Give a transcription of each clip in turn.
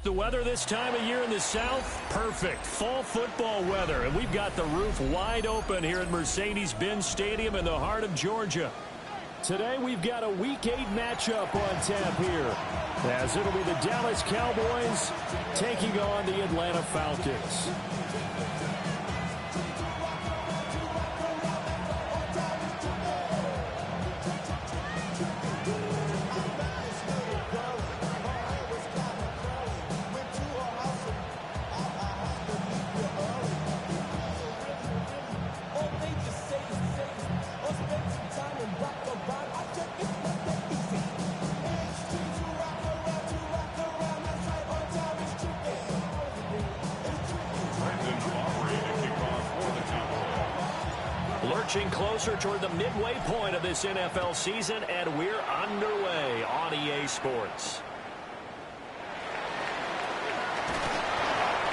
The weather this time of year in the South, perfect. Fall football weather, and we've got the roof wide open here at Mercedes-Benz Stadium in the heart of Georgia. Today we've got a Week 8 matchup on tap here, as it'll be the Dallas Cowboys taking on the Atlanta Falcons. Lurching closer toward the midway point of this NFL season, and we're underway on EA Sports.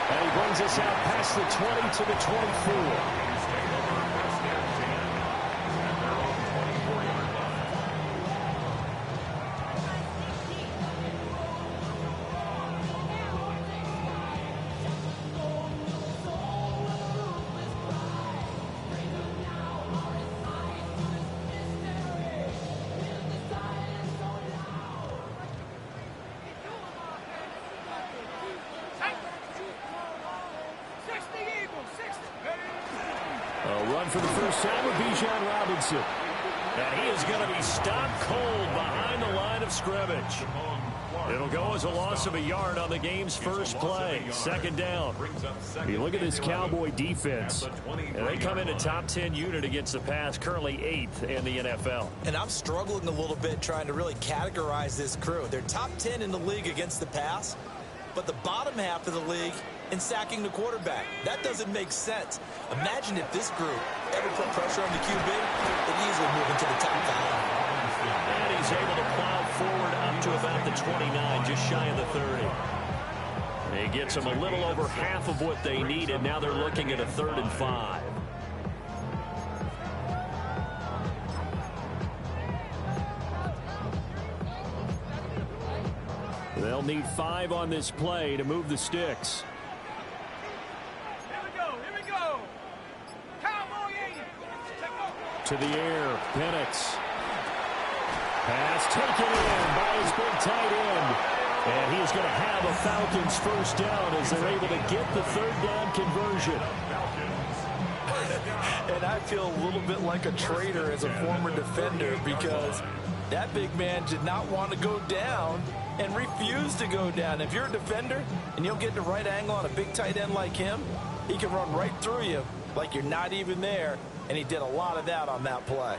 And he brings us out past the 20 to the 24. For the first time with Bijan Robinson. And he is going to be stopped cold behind the line of scrimmage. It'll go as a loss of a yard on the game's first play. Second down. You look at this Cowboy defense, and they come in a top 10 unit against the pass, currently 8th in the NFL. And I'm struggling a little bit trying to really categorize this crew. They're top 10 in the league against the pass, but the bottom half of the league in sacking the quarterback. That doesn't make sense. Imagine if this group ever put pressure on the QB, they'd easily move into the top 5. And he's able to plow forward up to about the 29, just shy of the 30. He gets them a little over half of what they needed. Now they're looking at a 3rd and 5. They'll need 5 on this play to move the sticks. To the air, Penix. Pass taken in by his big tight end. And he is going to have a Falcons first down as they're able to get the 3rd down conversion. And I feel a little bit like a traitor as a former defender, because that big man did not want to go down and refused to go down. If you're a defender and you'll get the right angle on a big tight end like him, he can run right through you like you're not even there. And he did a lot of that on that play.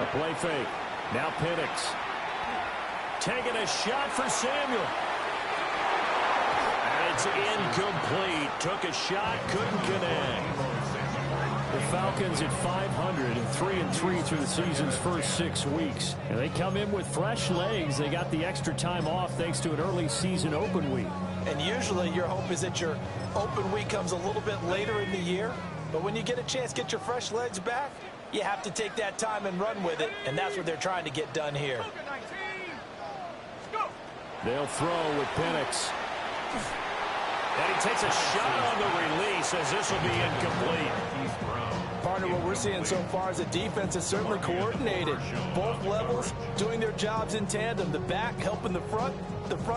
A play fake. Now Penix. Taking a shot for Samuel. And it's incomplete. Took a shot, couldn't connect. The Falcons at 500 and 3-3 through the season's first 6 weeks. And they come in with fresh legs. They got the extra time off thanks to an early season open week. And usually your hope is that your open week comes a little bit later in the year. But when you get a chance to get your fresh legs back, you have to take that time and run with it. And that's what they're trying to get done here. They'll throw with Penix. And he takes a shot on the release as this will be incomplete. Partner, what we're seeing so far is the defense is certainly coordinated. Both levels doing their jobs in tandem. The back helping the front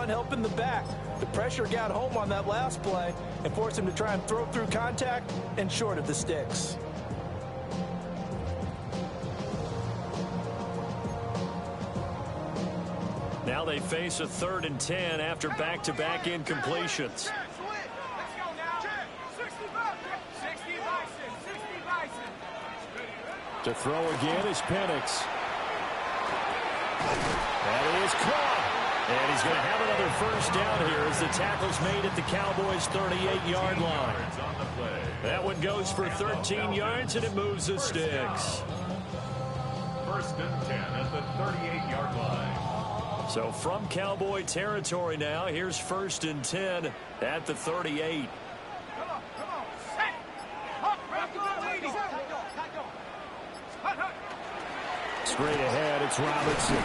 helping the back. The pressure got home on that last play and forced him to try and throw through contact and short of the sticks. Now they face a 3rd and 10 after back-to-back incompletions. To throw again is Penix. That is caught. And he's going to have another first down here as the tackle's made at the Cowboys' 38-yard line. That one goes for 13 yards, and it moves the sticks. 1st and 10 at the 38-yard line. So from Cowboy territory now, here's 1st and 10 at the 38. Straight ahead, it's Robinson.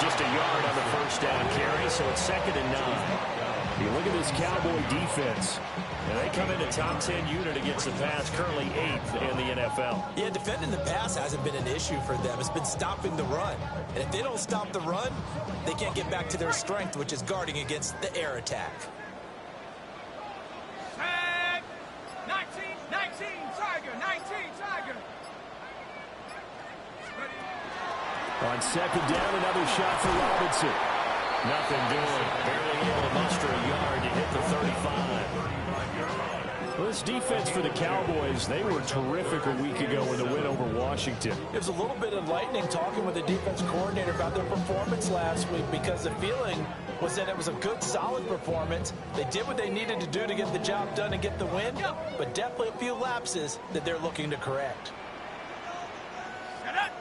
Just a yard on the first down carry, so it's 2nd and 9. You look at this Cowboy defense. And they come in a top 10 unit against the pass, currently 8th in the NFL. Yeah, defending the pass hasn't been an issue for them. It's been stopping the run. And if they don't stop the run, they can't get back to their strength, which is guarding against the air attack. 19, Tiger, 19, Tiger. On 2nd down, another shot for Robinson. Nothing doing. Barely able to muster a yard to hit the 35. Well, this defense for the Cowboys, they were terrific a week ago in the win over Washington. It was a little bit enlightening talking with the defense coordinator about their performance last week, because the feeling was that it was a good, solid performance. They did what they needed to do to get the job done and get the win, but definitely a few lapses that they're looking to correct. Shut up.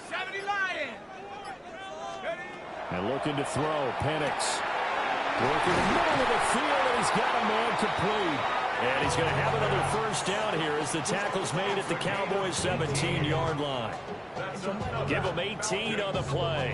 70 Lions. And looking to throw, Penix. Working in the middle of the field, and he's got a man complete. And he's going to have another first down here as the tackle's made at the Cowboys' 17-yard line. Give him 18 on the play.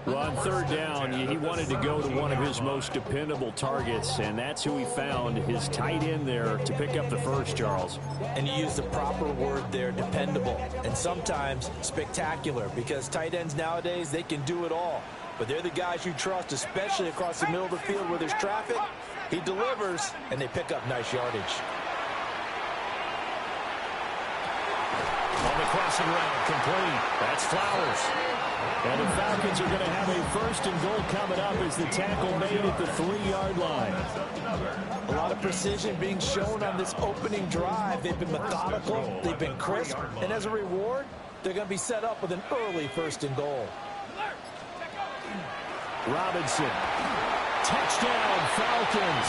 Well, on 3rd down, he wanted to go to one of his most dependable targets, and that's who he found, his tight end there, to pick up the first, Charles. And you use the proper word there, dependable, and sometimes spectacular, because tight ends nowadays, they can do it all. But they're the guys you trust, especially across the middle of the field where there's traffic. He delivers, and they pick up nice yardage. On the crossing route, complete. That's Flowers. And the Falcons are going to have a 1st and goal coming up as the tackle made at the 3-yard line. A lot of precision being shown on this opening drive. They've been methodical, they've been crisp, and as a reward, they're going to be set up with an early 1st and goal. Robinson. Touchdown, Falcons.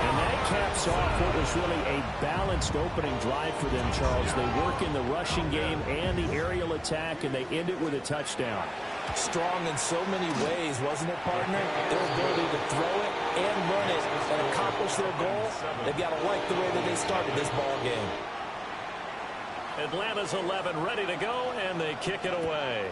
And that caps off what was really a balanced opening drive for them, Charles. They work in the rushing game and the aerial attack, and they end it with a touchdown. Strong in so many ways, wasn't it, partner? Their ability to throw it and run it and accomplish their goal. They've got to like the way that they started this ball game. Atlanta's 11 ready to go, and they kick it away.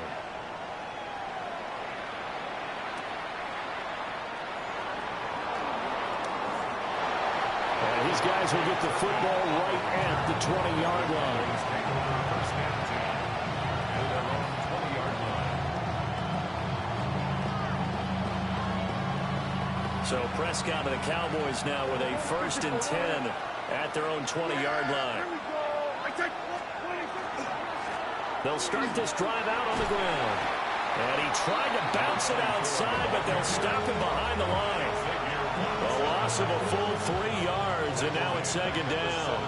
And these guys will get the football right at the 20-yard line. So Prescott and the Cowboys now with a 1st and 10 at their own 20-yard line. They'll start this drive out on the ground. And he tried to bounce it outside, but they'll stop him behind the line. A loss of a full 3 yards, and now it's 2nd down.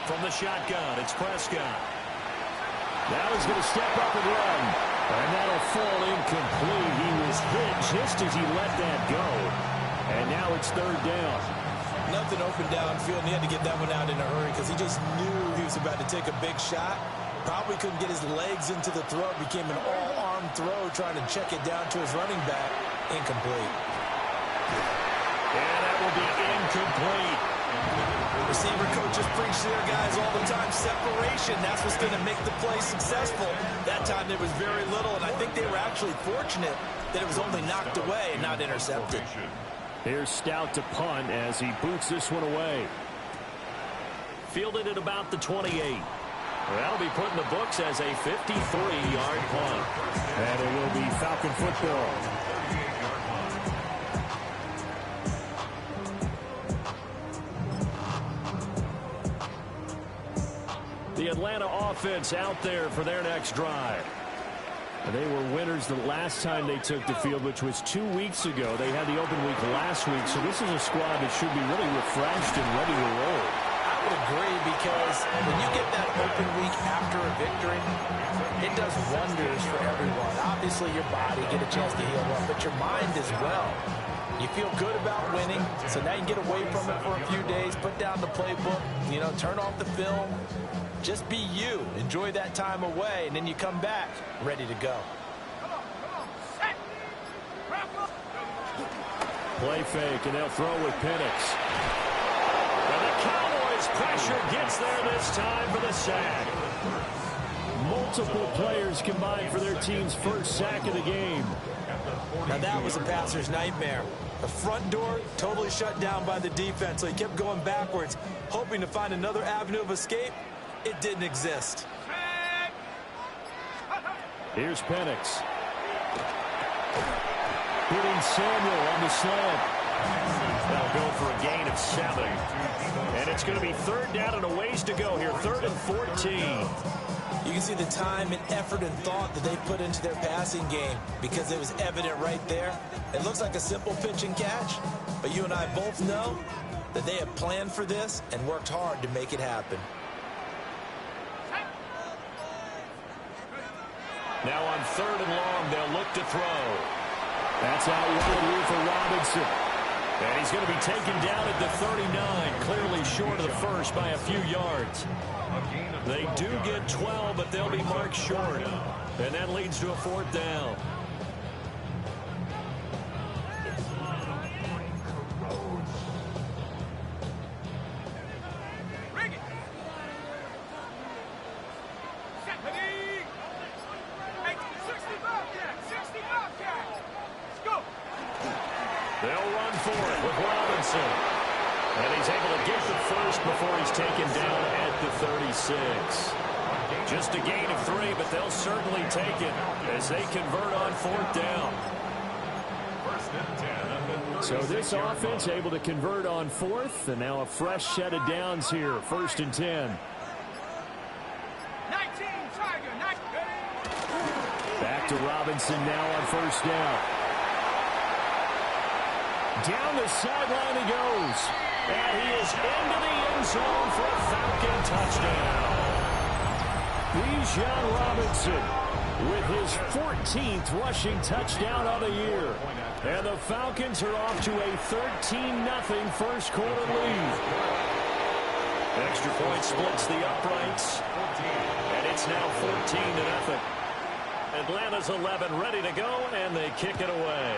From the shotgun, it's Prescott. Now he's going to step up and run. And that'll fall incomplete. He was hit just as he let that go. And now it's 3rd down. Nothing open downfield, and he had to get that one out in a hurry because he just knew he was about to take a big shot. Probably couldn't get his legs into the throw. Became an all-arm throw, trying to check it down to his running back. Incomplete. And that will be incomplete. Receiver coaches preach to their guys all the time. Separation, that's what's going to make the play successful. That time there was very little, and I think they were actually fortunate that it was only knocked away and not intercepted. Here's Stout to punt as he boots this one away. Fielded at about the 28. That'll be put in the books as a 53-yard punt. And it will be Falcon football. The Atlanta offense out there for their next drive. They were winners the last time they took the field, which was 2 weeks ago. They had the open week last week, so this is a squad that should be really refreshed and ready to roll. I would agree, because when you get that open week after a victory, it does wonders for everyone. Obviously, your body get a chance to heal up, but your mind as well. You feel good about winning, so now you get away from it for a few days, put down the playbook, turn off the film. Just be you. Enjoy that time away, and then you come back ready to go. Play fake, and they'll throw with Penix. And the pressure, gets there this time for the sack. Multiple players combined for their team's first sack of the game. Now that was a passer's nightmare. The front door totally shut down by the defense, so he kept going backwards, hoping to find another avenue of escape. It didn't exist. Here's Penix. Hitting Samuel on the slant. They'll go for a gain of 7. And it's going to be third down and a ways to go here. 3rd and 14. You can see the time and effort and thought that they put into their passing game because it was evident right there. It looks like a simple pitch and catch, but you and I both know that they have planned for this and worked hard to make it happen. Now on 3rd and long, they'll look to throw. That's out wide here for Robinson. And he's going to be taken down at the 39, clearly short of the first by a few yards. They do get 12, but they'll be marked short. And that leads to a 4th down. They'll run for it with Robinson. And he's able to get the first before he's taken down at the 36. Just a gain of 3, but they'll certainly take it as they convert on 4th down. So this offense able to convert on 4th, and now a fresh set of downs here. 1st and 10. 19, Tiger, 19. Back to Robinson now on 1st down. Down the sideline he goes. And he is into the end zone for a Falcon touchdown. Bijan Robinson with his 14th rushing touchdown of the year. And the Falcons are off to a 13-0 first quarter lead. Extra point splits the uprights. And it's now 14-0. Atlanta's 11 ready to go, and they kick it away.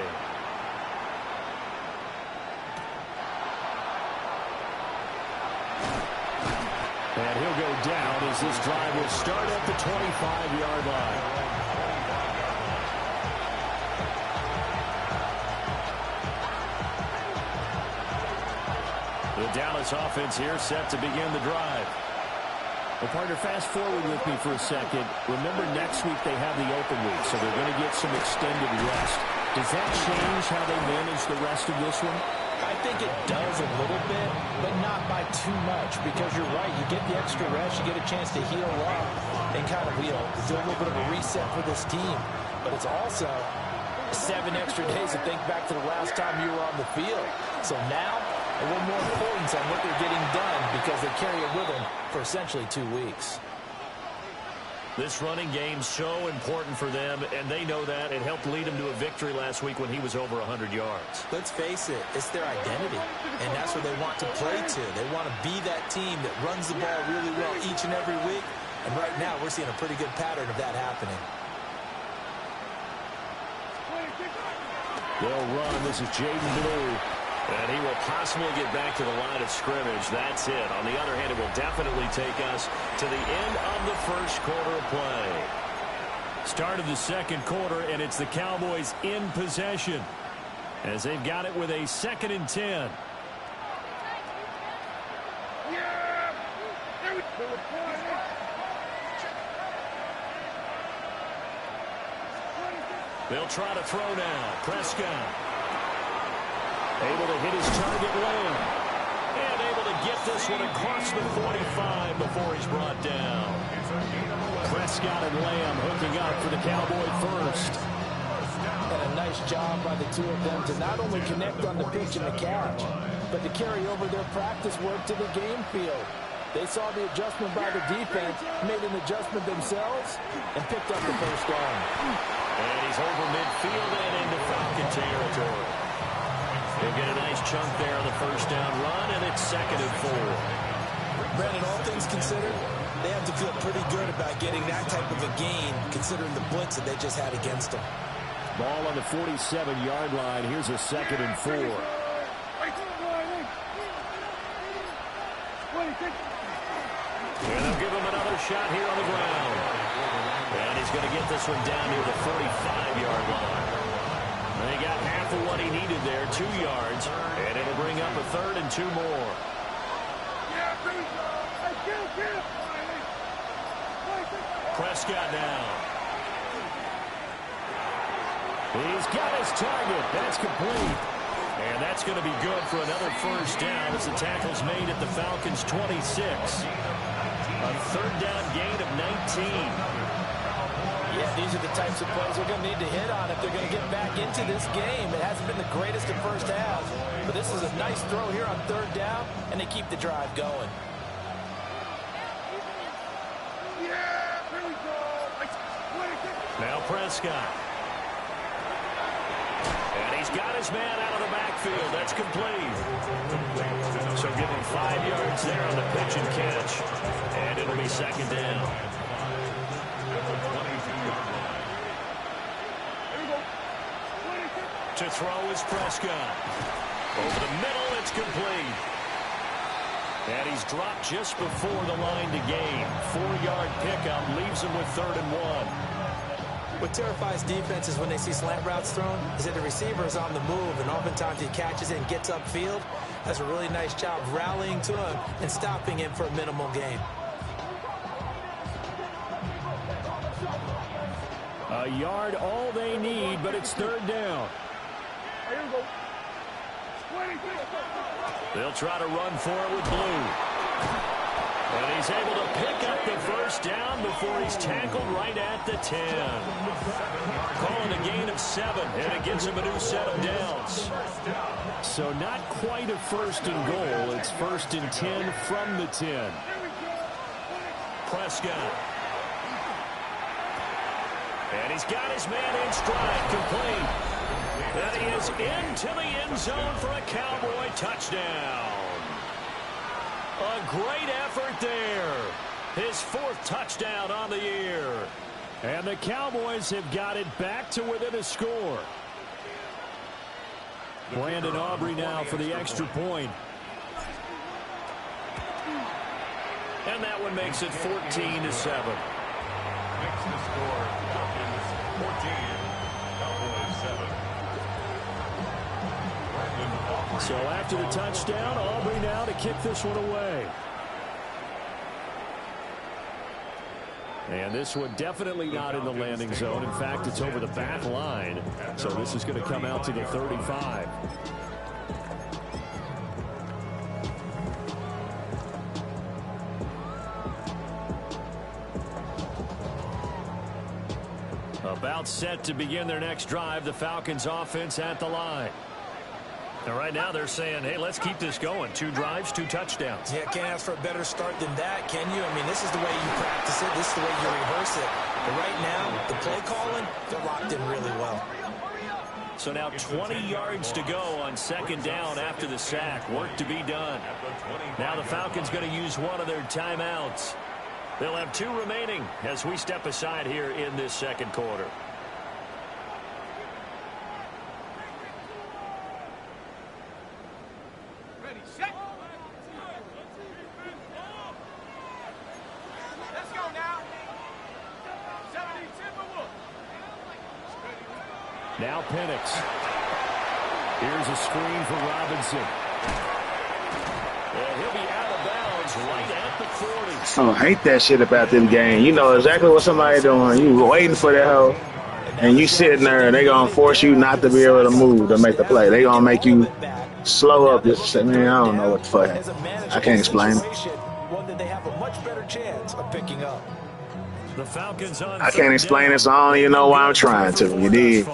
And he'll go down as this drive will start at the 25-yard line. The Dallas offense here set to begin the drive. Well, partner, fast forward with me for a second. Remember, next week they have the open week, so they're going to get some extended rest. Does that change how they manage the rest of this one? I think it does a little bit, but not by too much, because you're right. You get the extra rest, you get a chance to heal up and kind of, do a little bit of a reset for this team. But it's also 7 extra days to think back to the last time you were on the field. So now, a little more importance on what they're getting done because they carry it with them for essentially 2 weeks. This running game's so important for them, and they know that. It helped lead them to a victory last week when he was over 100 yards. Let's face it, it's their identity, and that's what they want to play to. They want to be that team that runs the ball really well each and every week, and right now we're seeing a pretty good pattern of that happening. They'll run. This is Jaden Blue. And he will possibly get back to the line of scrimmage. That's it. On the other hand, it will definitely take us to the end of the first quarter of play. Start of the second quarter, and it's the Cowboys in possession as they've got it with a 2nd and 10. They'll try to throw now. Prescott. Able to hit his target, Lamb. And able to get this one across the 45 before he's brought down. Prescott and Lamb hooking up for the Cowboy first. And a nice job by the two of them to not only connect on the pitch and the catch, but to carry over their practice work to the game field. They saw the adjustment by the defense, made an adjustment themselves, and picked up the first down. And he's over midfield and into Falcon territory. He'll get a nice chunk there on the first down run, and it's 2nd and 4. Brandon, all things considered, they have to feel pretty good about getting that type of a gain, considering the blitz that they just had against them. Ball on the 47-yard line. Here's a 2nd and 4. And they'll give him another shot here on the ground. And he's going to get this one down near the 45-yard line. And he got half of what he needed there, 2 yards. And it'll bring up a 3rd and 2 more. Prescott now. He's got his target. That's complete. And that's going to be good for another first down as the tackle's made at the Falcons' 26. A 3rd down gain of 19. Yeah, these are the types of plays they're going to need to hit on if they're going to get back into this game. It hasn't been the greatest of first halves, but this is a nice throw here on 3rd down, and they keep the drive going. Now Prescott. And he's got his man out of the backfield. That's complete. So give him 5 yards there on the pitch and catch. And it'll be 2nd down. To throw is Prescott. Over the middle, it's complete. And he's dropped just before the line to gain. 4-yard pickup leaves him with 3rd and 1. What terrifies defenses when they see slant routes thrown is that the receiver is on the move, and oftentimes he catches it and gets upfield. Does a really nice job rallying to him and stopping him for a minimal gain. A yard all they need, but it's 3rd down. They'll try to run for it with Blue. And he's able to pick up the first down before he's tackled right at the 10. Calling a gain of 7, and it gives him a new set of downs. So not quite a 1st and goal. It's 1st and 10 from the 10. Prescott. And he's got his man in stride, complete. And he is into the end zone for a Cowboy touchdown. A great effort there. His 4th touchdown on the year. And the Cowboys have got it back to within a score. Brandon Aubrey now for the extra point. And that one makes it 14-7. Makes the score Falcons 14, Cowboys 7. So after the touchdown, Aubrey now to kick this one away. And this one definitely not in the landing zone. In fact, it's over the back line. So this is going to come out to the 35. About set to begin their next drive. The Falcons offense at the line. And right now they're saying, hey, let's keep this going. 2 drives, 2 touchdowns. Yeah, can't ask for a better start than that, can you? I mean, this is the way you practice it. This is the way you rehearse it. But right now, the play calling, they're locked in really well. So now 20 yards to go on 2nd down after the sack. Work to be done. Now the Falcons going to use one of their timeouts. They'll have 2 remaining as we step aside here in this 2nd quarter. Ready, set. Let's go now. 70 Timberwolves. Now Penix. Here's a screen for Robinson. And he'll be out of bounds right at the 40. Oh, I hate that shit about this game. You know exactly what somebody doing. You waiting for that hoe, and you sitting there, and they gonna force you not to be able to move to make the play. They gonna make you slow up. Just man, I don't know what the fuck. I can't explain it. One that they have a much better chance of picking up. The Falcons on I can't explain it, so I don't even know why I'm trying to. You did.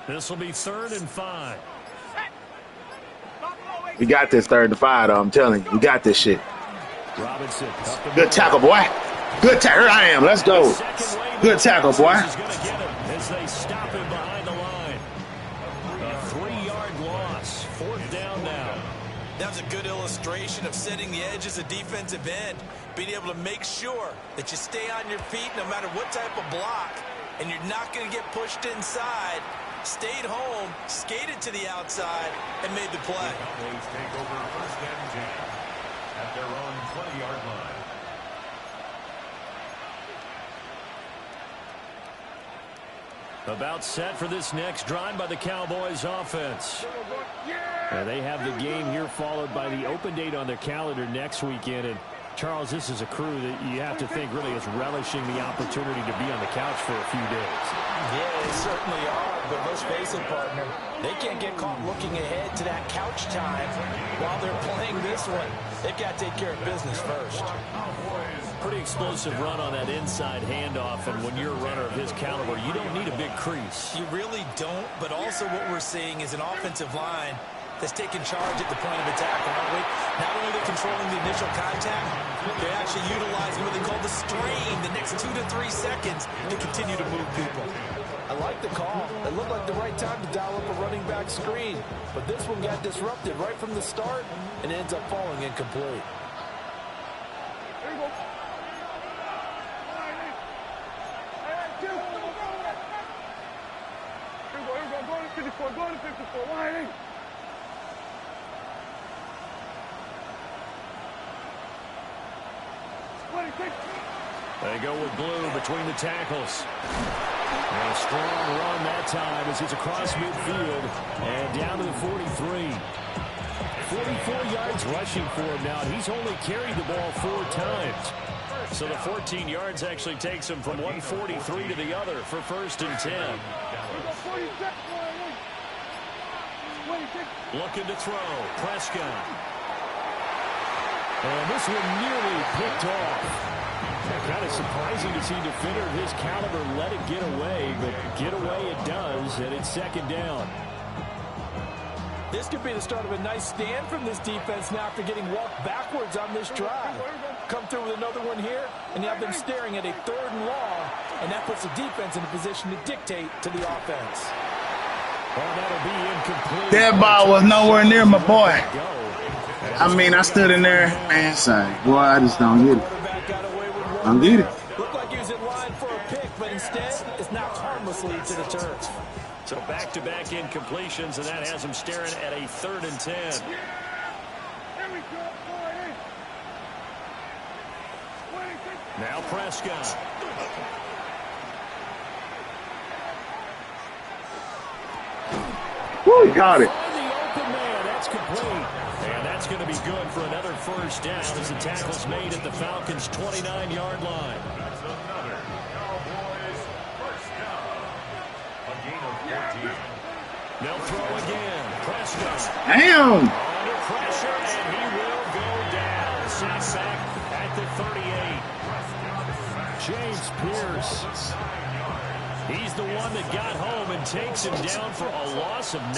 This will be 3rd and 5. We got this 3rd and 5, though. I'm telling you, we got this shit. Robinson. Good tackle, boy. Good tackle. Here I am. Let's go. Good tackle, boy. As they stop him behind the line. A 3-yard loss. 4th down now. That was a good illustration of setting the edge as a defensive end. Being able to make sure that you stay on your feet no matter what type of block. And you're not going to get pushed inside. Stayed home, skated to the outside, and made the play. Cowboys take over 1st and 10. at their own 20-yard line. About set for this next drive by the Cowboys offense. And they have the game here followed by the open date on their calendar next weekend. And Charles, this is a crew that you have to think really is relishing the opportunity to be on the couch for a few days. Yeah, they certainly are. But let's face it, partner, they can't get caught looking ahead to that couch time while they're playing this one. They've got to take care of business first. Pretty explosive run on that inside handoff, and when you're a runner of his caliber, you don't need a big crease. You really don't, but also what we're seeing is an offensive line that's taking charge at the point of attack, aren't we? Not only are they controlling the initial contact, they're actually utilizing what they call the strain, the next 2 to 3 seconds to continue to move people. I like the call. It looked like the right time to dial up a running back screen, but this one got disrupted right from the start and ends up falling incomplete. Go to 54, line. They go with blue between the tackles. And a strong run that time as he's across midfield and down to the 43. 44 yards rushing for him now. He's only carried the ball 4 times. So the 14 yards actually takes him from 143 to the other for 1st and 10. Looking to throw. Prescott. And this one nearly picked off. Kind of surprising to see a defender of his caliber let it get away, but get away it does, and it's 2nd down. This could be the start of a nice stand from this defense now after getting walked backwards on this drive. Come through with another one here, and you have them staring at a 3rd and long, and that puts the defense in a position to dictate to the offense. Well, that'll be incomplete. That ball was nowhere near my boy. I mean, I stood in there, man, sorry. Boy, I just don't get it. I don't get it. Looked like he was in line for a pick, but instead, it's knocked harmlessly to the turf. So back-to-back incompletions, and that has him staring at a 3rd and 10. Now Prescott. Woo, he caught it. The open man, that's complete. And that's going to be good for another 1st down as the tackle's made at the Falcons' 29-yard line. That's another Cowboys 1st down. A gain of 14. They'll throw again. Prescott. Damn. Under pressure, and he will go down. Sacked back at the 38. James Pierce. He's the one that got home and takes him down for a loss of 9.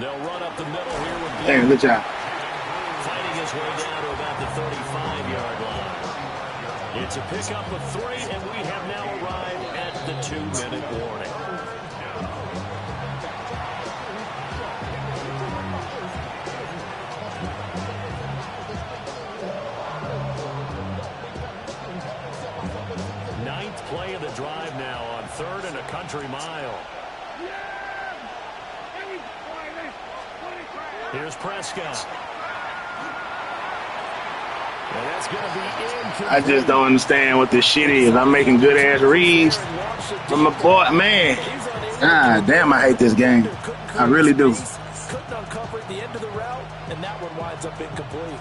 They'll run up the middle here with Blue. Hey, good job. Fighting his way down to about the 35-yard line. It's a pickup of 3, and we have now arrived at the 2-minute warning. Ninth play of the drive now on 3rd and a country mile. Here's Prescott. And that's going to be incomplete. I just don't understand what this shit is. I'm making good-ass reads from my boy. Man, God damn, I hate this game. I really do. Couldn't uncover at the end of the route, and that one winds up incomplete.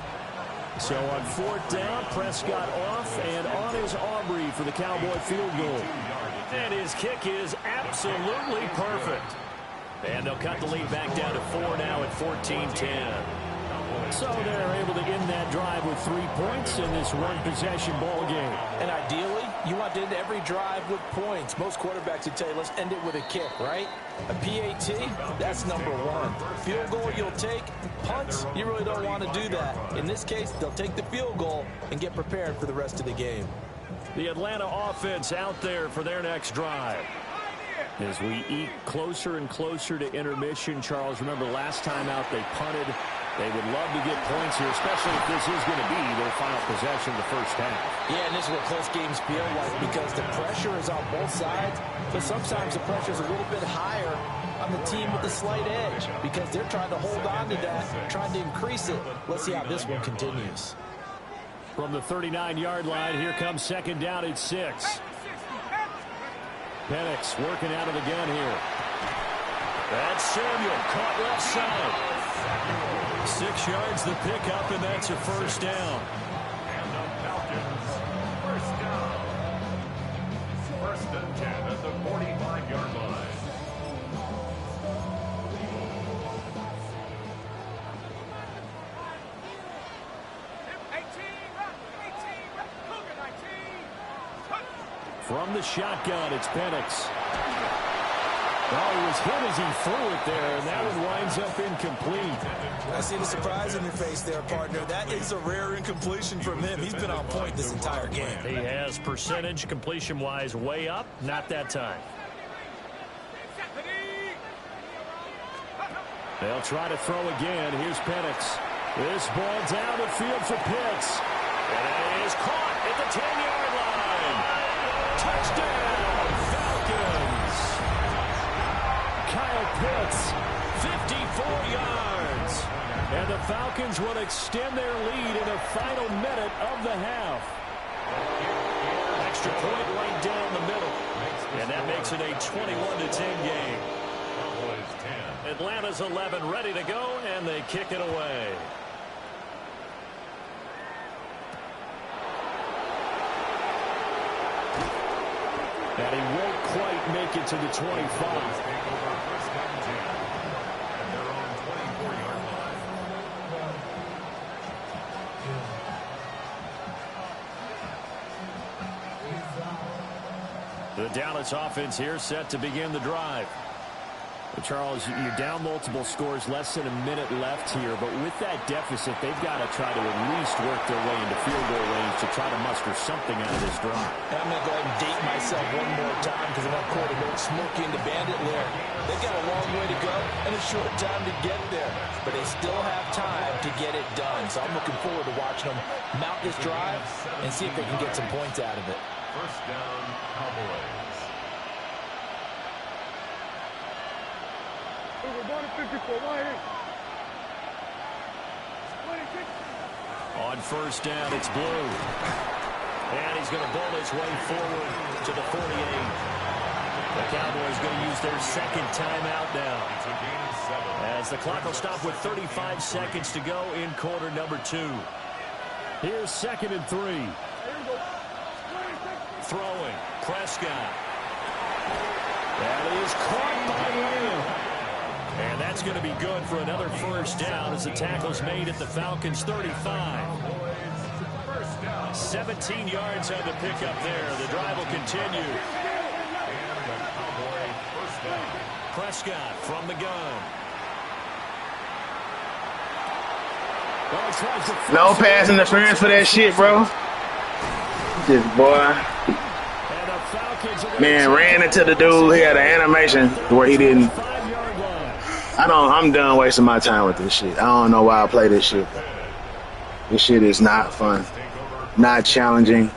So on 4th down, Prescott off and on is Aubrey for the Cowboy field goal. And his kick is absolutely perfect. And they'll cut the lead back down to 4 now at 14-10. So they're able to end that drive with 3 points in this one-possession ball game. And ideally, you want to end every drive with points. Most quarterbacks would tell you, let's end it with a kick, right? A PAT, that's number 1. Field goal you'll take. Punts, you really don't want to do that. In this case, they'll take the field goal and get prepared for the rest of the game. The Atlanta offense out there for their next drive. As we eke closer and closer to intermission, Charles, remember last time out they punted. They would love to get points here, especially if this is going to be their final possession of the first half. Yeah, and this is what close games feel like because the pressure is on both sides. So sometimes the pressure is a little bit higher on the team with the slight edge because they're trying to hold on to that, trying to increase it. Let's see how this one continues. From the 39-yard line, here comes second down at 6. Penix working out of the gun here. That's Samuel, caught left side. 6 yards the pickup, and that's a first down. And the Falcons, first down. First and 10 at the 45-yard line. From the shotgun, it's Penix. Well, he was hit as he threw it there, and that one winds up incomplete. I see the surprise in your face there, partner. That is a rare incompletion from him. He's been on point this entire game. He has percentage completion-wise way up, not that time. They'll try to throw again. Here's Penix. This ball down the field for Pitts. And it is caught at the 10-yard line. Touchdown, Falcons. Kyle Pitts, 54 yards. And the Falcons will extend their lead in the final minute of the half. Extra point right down the middle. And that makes it a 21-10 game. Atlanta's 11 ready to go, and they kick it away. And he won't quite make it to the 25. The Dallas offense here set to begin the drive. Well, Charles, you're down multiple scores, less than a minute left here, but with that deficit, they've got to try to at least work their way into field goal range to try to muster something out of this drive. And I'm going to go ahead and date myself one more time because I'm not quarterback smoking the bandit lair. They've got a long way to go and a short time to get there, but they still have time to get it done. So I'm looking forward to watching them mount this drive and see if they can get some points out of it. First down, Cowboys. We're going to 54. On first down, it's Blue. And he's going to bowl his way forward to the 48. The Cowboys going to use their second timeout now, as the clock will stop with 35 seconds to go in quarter number 2. Here's 2nd and 3. Throwing, Prescott. That is caught by Lamb. And that's going to be good for another first down as the tackle's made at the Falcons' 35. 17 yards on the pickup there. The drive will continue. Prescott from the gun. No pass interference for that shit, bro. This boy. Man ran into the dude. He had an animation where he didn't. I'm done wasting my time with this shit. I don't know why I play this shit. This shit is not fun. Not challenging.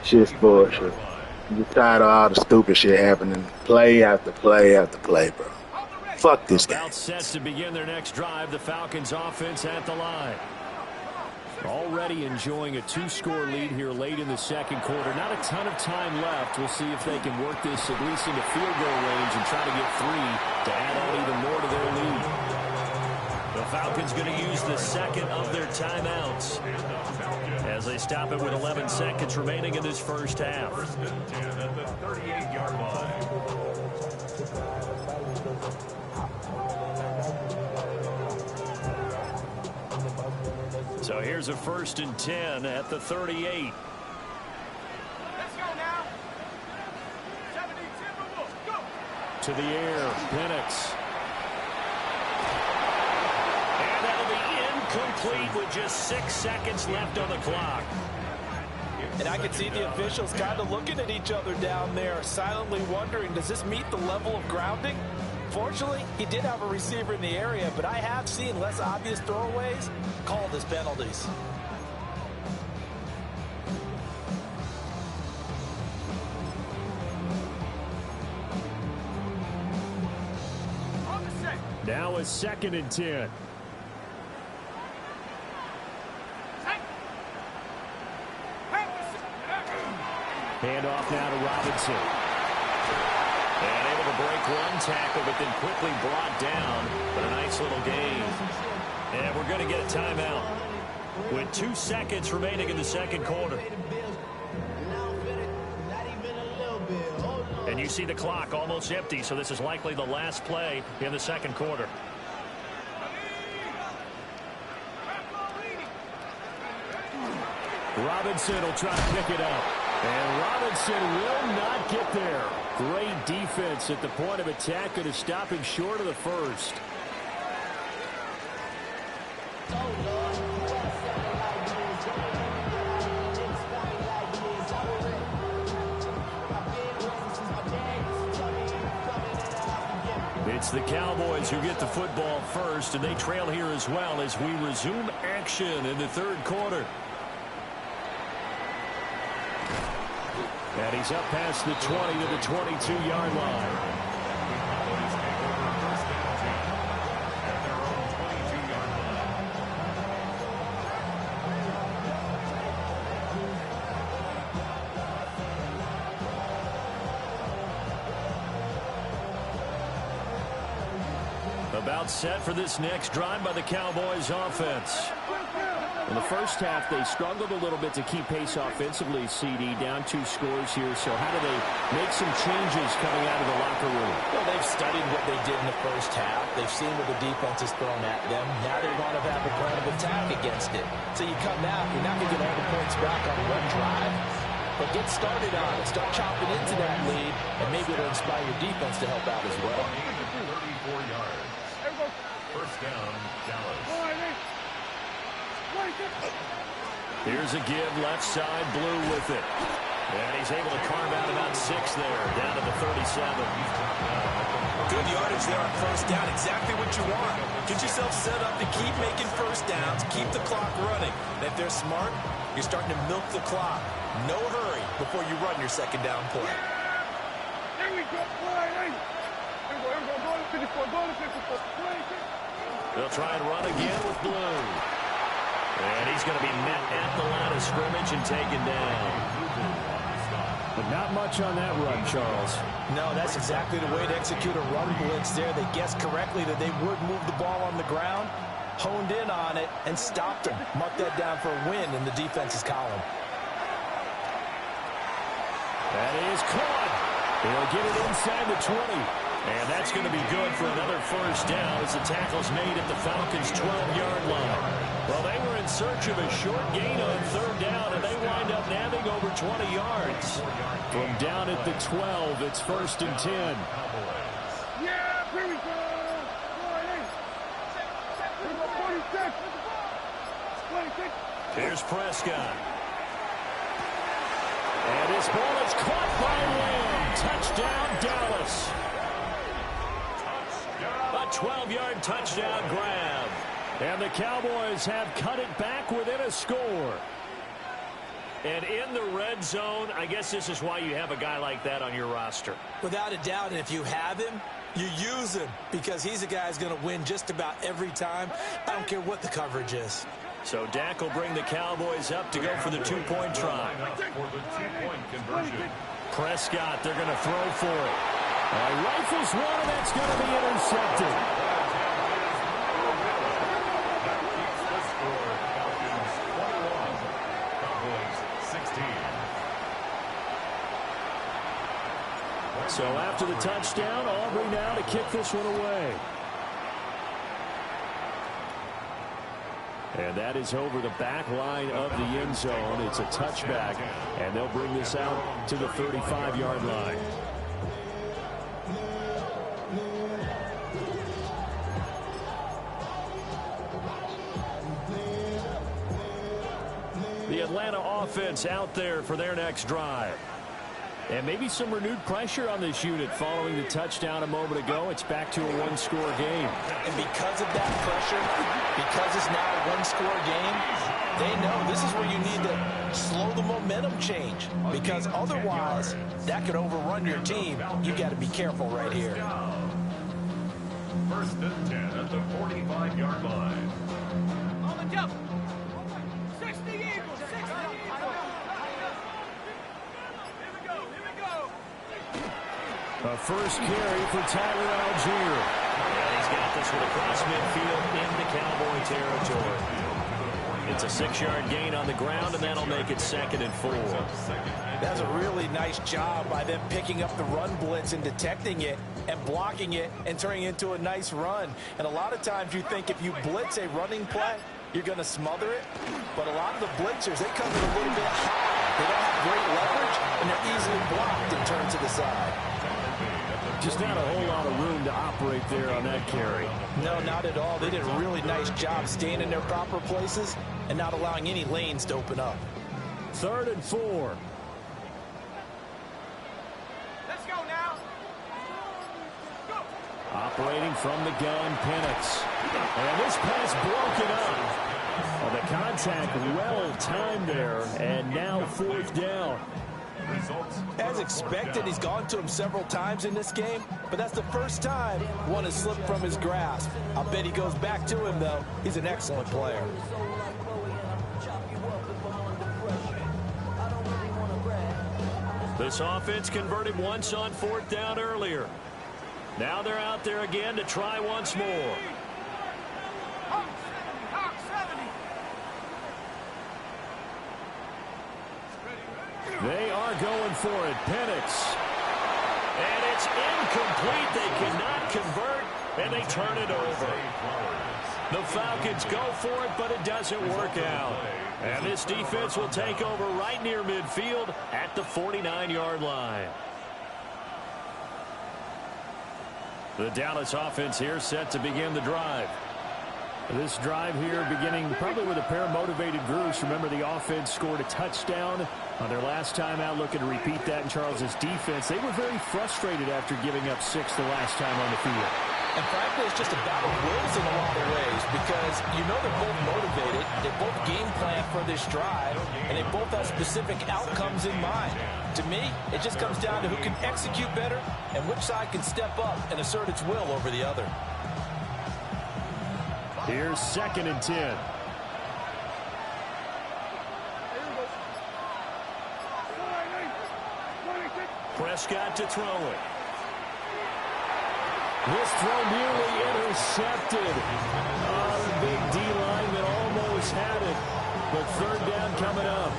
Shit's bullshit. I'm just tired of all the stupid shit happening. Play after play after play, bro. Fuck this game. About set to begin their next drive. The Falcons offense at the line. Already enjoying a 2-score lead here late in the second quarter. Not a ton of time left. We'll see if they can work this at least into field goal range and try to get 3 to add on even more to their lead. The Falcons going to use the second of their timeouts as they stop it with 11 seconds remaining in this first half. First and 10 at the 38-yard line. So here's a 1st and 10 at the 38. Let's go now. 70, go. To the air, Penix. And that'll be incomplete with just 6 seconds left on the clock. And I can see the officials kind of looking at each other down there, silently wondering, does this meet the level of grounding? Fortunately, he did have a receiver in the area, but I have seen less obvious throwaways called as penalties. Now a 2nd and 10. Handoff now to Robinson. And able to break one tackle, but then quickly brought down. But a nice little gain. And we're going to get a timeout with 2 seconds remaining in the second quarter. And you see the clock almost empty, so this is likely the last play in the second quarter. Robinson will try to pick it up. And Robinson will not get there. Great defense at the point of attack, going to stop him short of the first. It's the Cowboys who get the football first, and they trail here as well as we resume action in the third quarter. And he's up past the 20 to the 22-yard line. About set for this next drive by the Cowboys offense. In the first half, they struggled a little bit to keep pace offensively, CD, down 2 scores here. So how do they make some changes coming out of the locker room? Well, they've studied what they did in the first half. They've seen what the defense has thrown at them. Now they want to have a plan of attack against it. So you come out, you're not going to get all the points back on one drive, but get started on it. Start chopping into that lead, and maybe it'll inspire your defense to help out as well. 34 yards. First down, Dallas. Here's a give, left side, Blue with it. And he's able to carve out about 6 there, down to the 37. Good yardage there on first down, exactly what you want. Get yourself set up to keep making first downs, keep the clock running. And if they're smart, you're starting to milk the clock. No hurry before you run your second down play. Here we go. They'll try and run again with Blue. And he's going to be met at the line of scrimmage and taken down. But not much on that run, Charles. No, that's exactly the way to execute a run blitz there. They guessed correctly that they would move the ball on the ground, honed in on it, and stopped them. Mark that down for a win in the defense's column. That is caught. They'll get it inside the 20. And that's going to be good for another first down as the tackle's made at the Falcons' 12-yard line. Well, they were in search of a short gain on third down, and they wind up nabbing over 20 yards. From down at the 12, it's 1st and 10. Yeah, here we go. 46. Here's Prescott. And his ball is caught by Lamb. Touchdown, Dallas. A 12-yard touchdown grab. And the Cowboys have cut it back within a score. And in the red zone, I guess this is why you have a guy like that on your roster. Without a doubt, and if you have him, you use him because he's a guy who's going to win just about every time. I don't care what the coverage is. So Dak will bring the Cowboys up to go for the 2-point try. For the 2-point conversion. Prescott, they're going to throw for it. Rifles one, and that's going to be intercepted. So after the touchdown, Aubrey now to kick this one away. And that is over the back line of the end zone. It's a touchback, and they'll bring this out to the 35-yard line. The Atlanta offense out there for their next drive. And maybe some renewed pressure on this unit following the touchdown a moment ago. It's back to a one-score game. And because of that pressure, because it's now a one-score game, they know this is where you need to slow the momentum change. Because otherwise, that could overrun your team. You got to be careful right here. First and 10 at the 45-yard line. On the jump. 60 Eagles. 60 Eagles. A first carry for Tyler Algier. And he's got this one across midfield into Cowboy territory. It's a 6-yard gain on the ground, and that'll make it 2nd and 4. That's a really nice job by them picking up the run blitz and detecting it and blocking it and turning it into a nice run. And a lot of times you think if you blitz a running play, you're going to smother it. But a lot of the blitzers, they come in a little bit high. They don't have great leverage, and they're easily blocked and turned to the side. Just not a whole lot of room to operate there on that carry. No, not at all. They did a really nice job staying in their proper places and not allowing any lanes to open up. 3rd and 4. Let's go now. Go. Operating from the gun, Penix. And this pass broken up. Well, the contact well-timed there, and now 4th down. As expected, he's gone to him several times in this game, but that's the first time one has slipped from his grasp. I'll bet he goes back to him, though. He's an excellent player. This offense converted once on 4th down earlier. Now they're out there again to try once more. Hawk 70. They are going for it. Penix. And it's incomplete. They cannot convert, and they turn it over. The Falcons go for it, but it doesn't work out. And this defense will take over right near midfield at the 49-yard line. The Dallas offense here set to begin the drive. This drive here beginning probably with a pair of motivated groups. Remember, the offense scored a touchdown on their last time out. Looking to repeat that in Charles' defense. They were very frustrated after giving up 6 the last time on the field. And frankly, it's just a battle of wills in a lot of ways because you know they're both motivated, they both game plan for this drive, and they both have specific outcomes in mind. To me, it just comes down to who can execute better and which side can step up and assert its will over the other. Here's 2nd and 10. Prescott to throw it. This throw nearly intercepted. The big D lineman almost had it, but 3rd down coming up.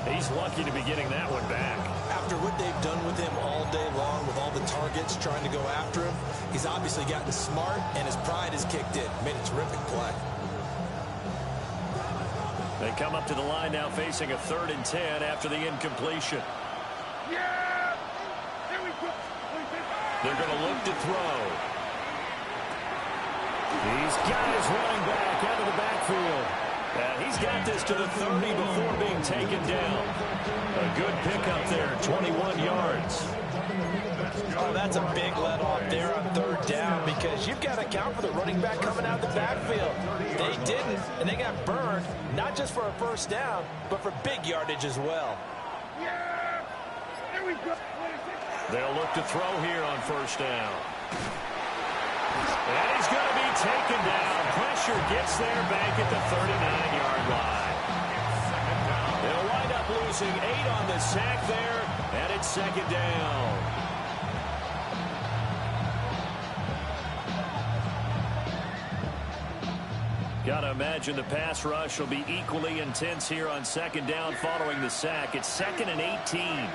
He's lucky to be getting that one back. After what they've done with him all day long with all the targets trying to go after him, he's obviously gotten smart and his pride has kicked in. Made a terrific play. They come up to the line now facing a 3rd and 10 after the incompletion. Yeah. Here we go. They're going to look to throw. He's got his running back out of the backfield. And he's got this to the 30 before being taken down. A good pickup there, 21 yards. Oh, that's a big let off there on 3rd down because you've got to account for the running back coming out of the backfield. They didn't, and they got burned, not just for a 1st down, but for big yardage as well. Yeah. Here we go. They'll look to throw here on 1st down. And he's going to be taken down. Pressure gets there back at the 39-yard line. They'll wind up losing 8 on the sack there, and it's 2nd down. Got to imagine the pass rush will be equally intense here on 2nd down following the sack. It's 2nd and 18.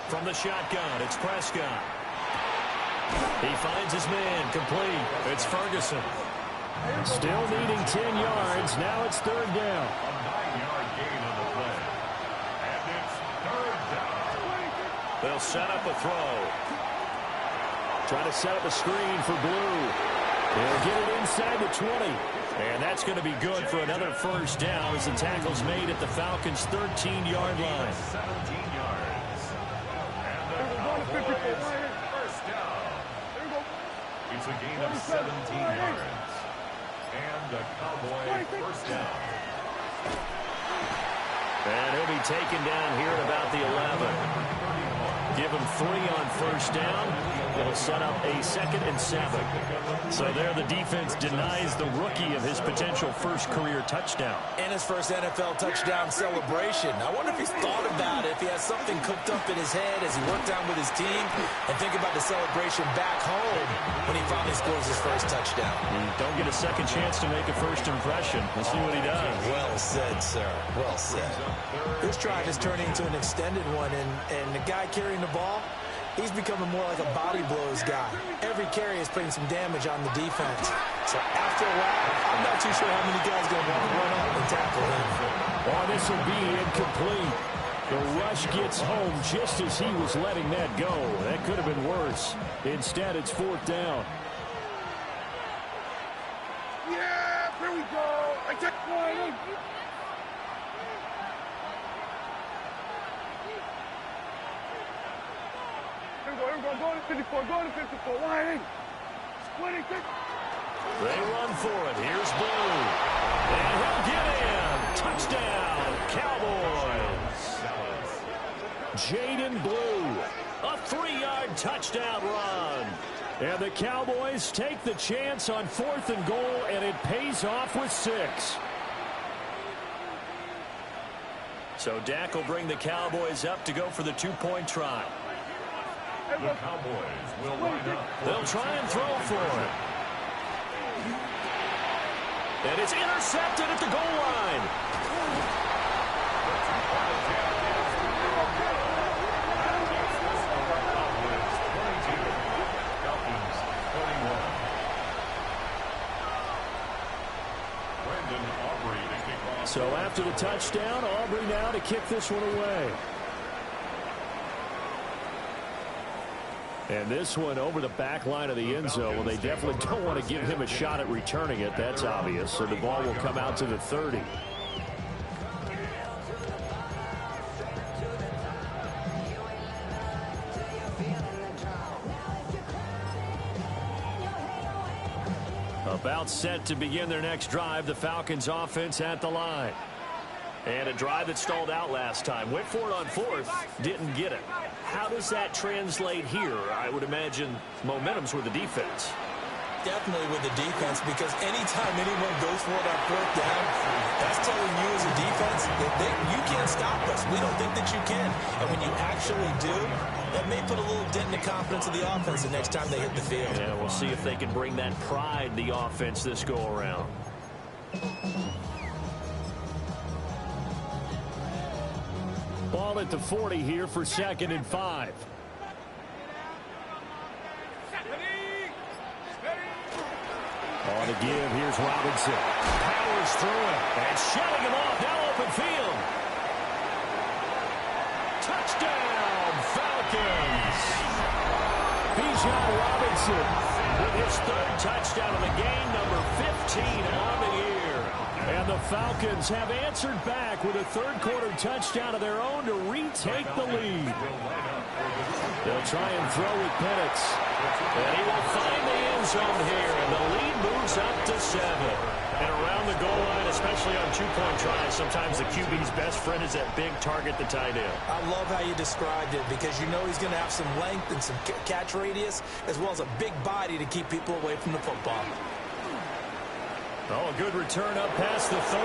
From the shotgun, it's Prescott. He finds his man, complete. It's Ferguson. Still needing 10 yards. Now it's 3rd down. A 9-yard gain on the play. And it's 3rd down. They'll set up a throw. Trying to set up a screen for Blue. He'll get it inside the 20. And that's going to be good for another first down as the tackle's made at the Falcons' 13-yard line. 17 yards. And the Cowboys first down. It's a gain of 17 yards. And the Cowboys first down. And he'll be taken down here at about the 11. Give him 3 on first down. It'll set up a 2nd and 7. So there the defense denies the rookie of his potential first career touchdown. And his first NFL touchdown celebration. I wonder if he's thought about it, if he has something cooked up in his head as he worked down with his team, and think about the celebration back home when he finally scores his first touchdown. Don't get a second chance to make a first impression. We'll see what he does. Well said, sir. Well said. This drive is turning into an extended one, and the guy carrying the ball, he's becoming more like a body blows guy. Every carry is putting some damage on the defense. So after a while, I'm not too sure how many guys are going to want to run up and tackle him. Oh, this will be incomplete. The rush gets home just as he was letting that go. That could have been worse. Instead, it's 4th down. Yeah, here we go. I take one. Go to 54, go to 54, wide. They run for it. Here's Blue. And he'll get in. Touchdown, Cowboys. Jaden Blue, a 3-yard touchdown run. And the Cowboys take the chance on 4th and goal, and it pays off with 6. So Dak will bring the Cowboys up to go for the 2-point try. The Cowboys will line up. They'll try and throw for it. And it's intercepted at the goal line. So after the touchdown, Aubrey now to kick this one away. And this one over the back line of the end zone. Well, they definitely don't want to give him a shot at returning it. That's obvious. So the ball will come out to the 30. About set to begin their next drive. The Falcons offense at the line. And a drive that stalled out last time. Went for it on 4th. Didn't get it. How does that translate here? I would imagine momentum's with the defense. Definitely with the defense, because anytime anyone goes for it on 4th down, that's telling you as a defense that you can't stop us. We don't think that you can. And when you actually do, that may put a little dent in the confidence of the offense the next time they hit the field. Yeah, we'll see if they can bring that pride in the offense this go-around. Ball at the 40 here for 2nd and 5. On the give, here's Robinson. Powers through it and shoving him off. Now open field. Touchdown, Falcons. Bijan Robinson with his 3rd touchdown of the game, number 15 on the year. And the Falcons have answered back with a 3rd-quarter touchdown of their own to retake the lead. They'll try and throw with Penix. And he will find the end zone here, and the lead moves up to 7. And around the goal line, especially on 2-point tries, sometimes the QB's best friend is that big target, the tight end. I love how you described it, because you know he's going to have some length and some catch radius, as well as a big body to keep people away from the football. Oh, a good return up past the 30.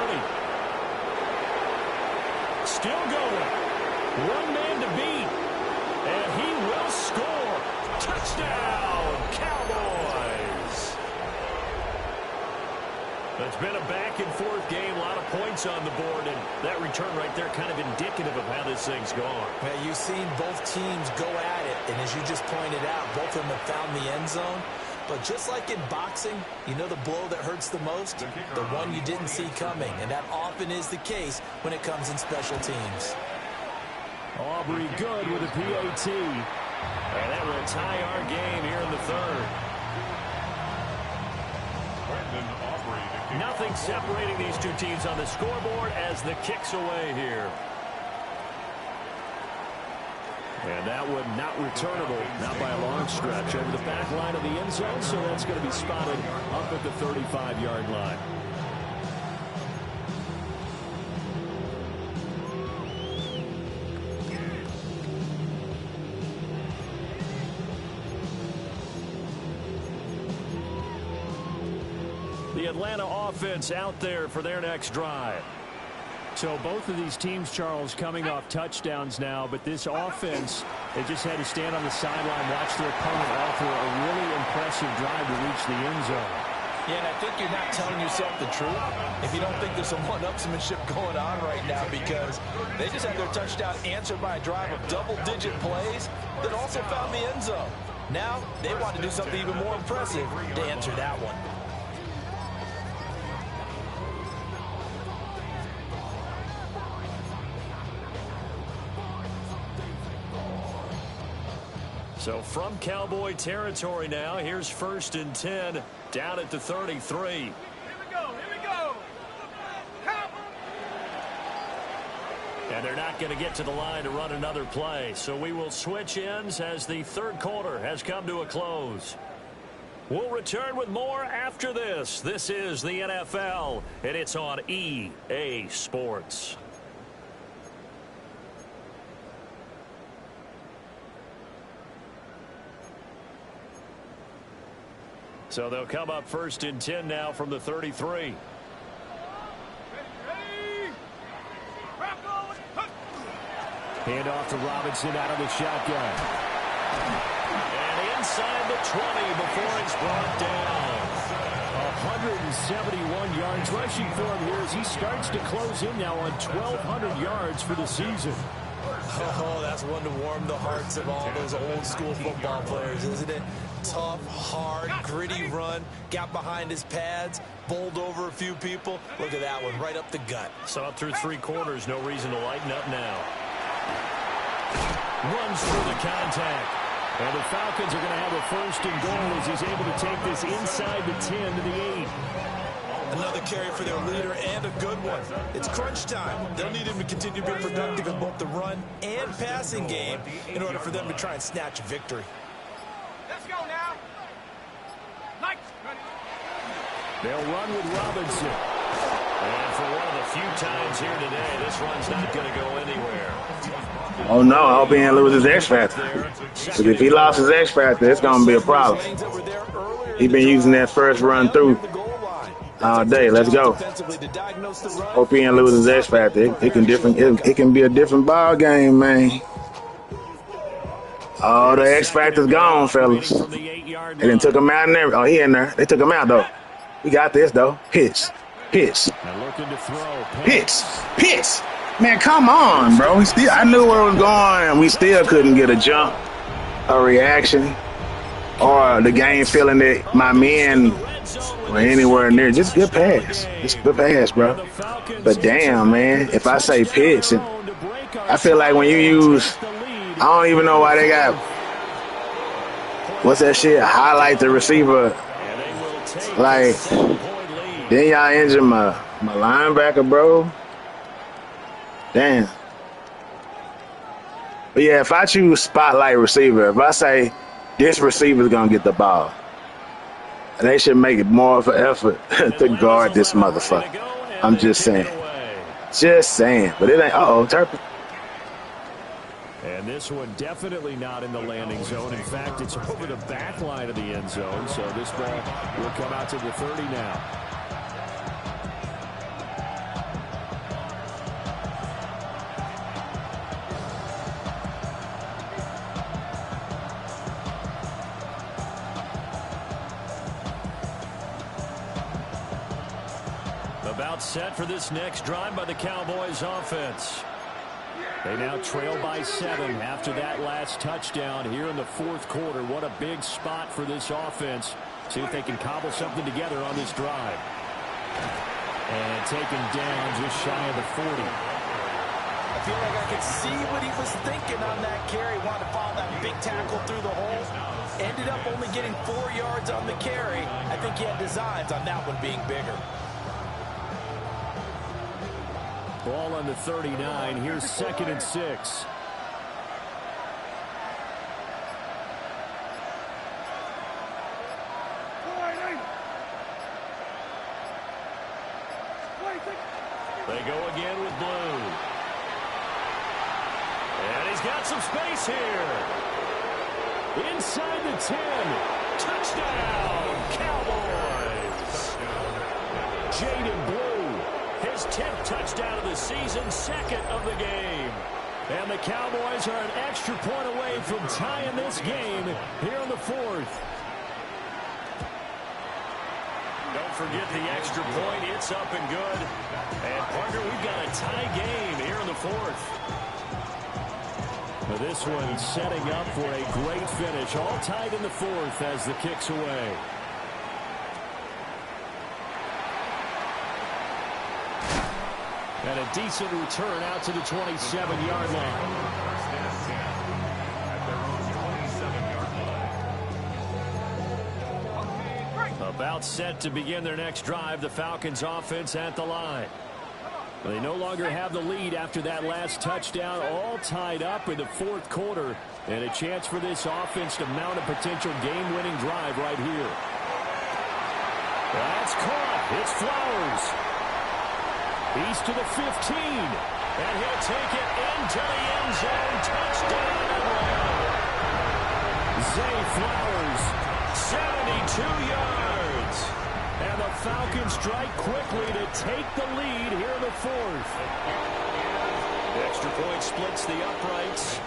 Still going. One man to beat. And he will score. Touchdown, Cowboys. It's been a back-and-forth game. A lot of points on the board. And that return right there kind of indicative of how this thing's gone. Well, you've seen both teams go at it. And as you just pointed out, both of them have found the end zone. But just like in boxing, you know the blow that hurts the most? The one you didn't see coming. And that often is the case when it comes in special teams. Aubrey good with a PAT. And that will tie our game here in the 3rd. Nothing separating these two teams on the scoreboard as the kick's away here. And that one not returnable, not by a long stretch, over the back line of the end zone, so that's going to be spotted up at the 35-yard line. The Atlanta offense out there for their next drive. So both of these teams, Charles, coming off touchdowns now, but this offense, they just had to stand on the sideline, watch their opponent offer a really impressive drive to reach the end zone. Yeah, and I think you're not telling yourself the truth if you don't think there's some one-upsmanship going on right now, because they just had their touchdown answered by a drive of double-digit plays that also found the end zone. Now they want to do something even more impressive to answer that one. So from Cowboy territory now, here's 1st and 10 down at the 33. Here we go. And they're not going to get to the line to run another play. So we will switch ends as the third quarter has come to a close. We'll return with more after this. This is the NFL, and it's on EA Sports. So they'll come up 1st and 10 now from the 33. Hand off to Robinson out of the shotgun. And inside the 20 before it's brought down. 171 yards rushing for him here as he starts to close in now on 1,200 yards for the season. Oh, that's one to warm the hearts of all those old school football players, isn't it? Tough, hard, gritty run, got behind his pads, bowled over a few people. Look at that one, right up the gut. So up through 3 quarters, no reason to lighten up now. Runs through the contact. And the Falcons are going to have a 1st and goal as he's able to take this inside the 10 to the 8. Another carry for their leader, and a good one. It's crunch time. They'll need him to continue to be productive in both the run and passing game in order for them to try and snatch a victory. Let's go now. Nice. They'll run with Robinson. And for one of the few times here today, this run's not going to go anywhere. Oh, no, I hope he didn't lose his X Factor. Because if he lost his X Factor, it's going to be a problem. He's been using that first run through all day. Let's go. Hope he didn't lose his X Factor. It can be a different ball game, man. Oh, the X Factor's gone, fellas. They done took him out in there. Oh, he in there. They took him out, though. We got this, though. Pitch. Man, come on, bro. I knew where it was going, and we still couldn't get a jump, a reaction, or the game feeling that my men were anywhere near. Just good pass. Just good pass, bro. But damn, man, if I say pitch, I feel like when you use, I don't even know why they got, what's that shit? Highlight the receiver. Like, then y'all injure my linebacker, bro. Damn. But yeah, if I choose spotlight receiver, if I say this receiver's going to get the ball, they should make it more of an effort to guard this motherfucker. I'm just saying. Just saying. But it ain't, Turpin. And this one definitely not in the landing zone. In fact, it's over the back line of the end zone. So this ball will come out to the 30 now. About set for this next drive by the Cowboys offense. They now trail by 7 after that last touchdown here in the 4th quarter. What a big spot for this offense. See if they can cobble something together on this drive. And taken down just shy of the 40. I feel like I could see what he was thinking on that carry. Wanted to follow that big tackle through the hole. Ended up only getting 4 yards on the carry. I think he had designs on that one being bigger. Ball on the 39. Here's 2nd and 6. They go again with Blue. And he's got some space here. Inside the 10. Touchdown, Cowboys. Jaden Blue, his 10th touchdown of the season, 2nd of the game. And the Cowboys are an extra point away from tying this game here in the 4th. Don't forget the extra point. It's up and good. And, partner, we've got a tie game here in the 4th. Now this one setting up for a great finish. All tied in the 4th as the kick's away. And a decent return out to the 27-yard line. About set to begin their next drive. The Falcons offense at the line. They no longer have the lead after that last touchdown. All tied up in the 4th quarter. And a chance for this offense to mount a potential game-winning drive right here. That's caught. It's Flowers. He's to the 15. And he'll take it into the end zone. Touchdown Atlanta. Zay Flowers, 72 yards. And the Falcons strike quickly to take the lead here in the 4th. The extra point splits the uprights.